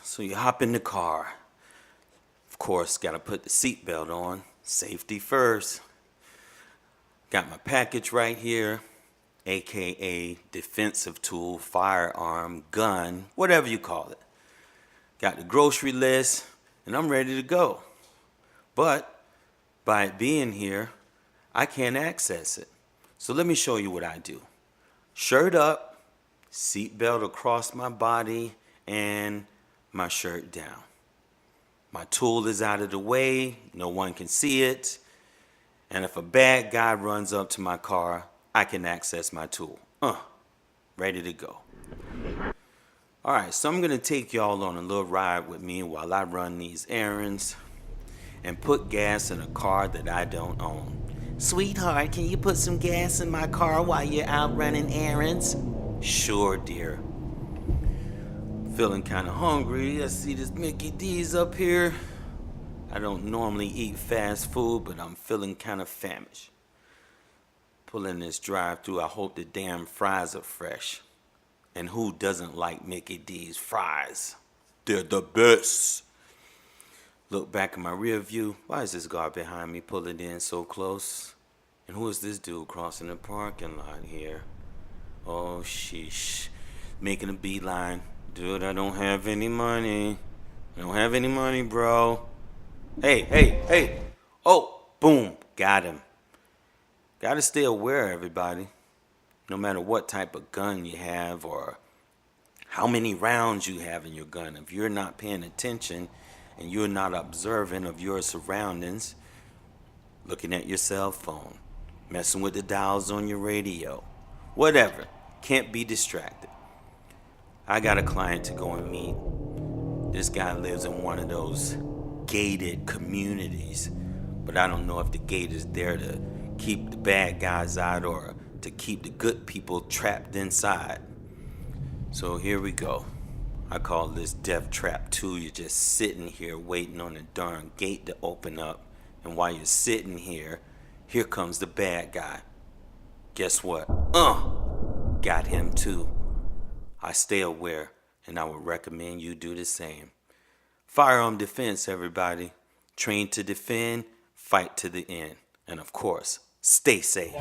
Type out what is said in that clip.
So you hop in the car. Of course, gotta put the seatbelt on. Safety first. Got my package right here, aka defensive tool, firearm, gun, whatever you call it. Got the grocery list, and I'm ready to go. But by it being here, I can't access it. So let me show you what I do. Shirt up, seatbelt across my body, and my shirt down. My tool is out of the way, no one can see it, and if a bad guy runs up to my car, I can access my tool. Ready to go. Alright, so I'm gonna take y'all on a little ride with me while I run these errands and put gas in a car that I don't own. Sweetheart, can you put some gas in my car while you're out running errands? Sure, dear. Feeling kind of hungry. I see this Mickey D's up here. I don't normally eat fast food, but I'm feeling kind of famished. Pulling this drive-through, I hope the damn fries are fresh. And who doesn't like Mickey D's fries? They're the best. Look back in my rear view. Why is this guy behind me pulling in so close? And who is this dude crossing the parking lot here? Oh, sheesh. Making a beeline. Dude, I don't have any money. I don't have any money, bro. Hey. Oh, boom. Got him. Gotta stay aware, everybody. No matter what type of gun you have or how many rounds you have in your gun, if you're not paying attention and you're not observant of your surroundings, looking at your cell phone, messing with the dials on your radio, whatever, can't be distracted. I got a client to go and meet. This guy lives in one of those gated communities, but I don't know if the gate is there to keep the bad guys out or to keep the good people trapped inside. So here we go. I call this Death Trap 2. You're just sitting here waiting on the darn gate to open up, and while you're sitting here comes the bad guy. Guess what? Got him too. I stay aware, and I would recommend you do the same. Firearm defense, everybody. Train to defend, fight to the end. And of course, stay safe.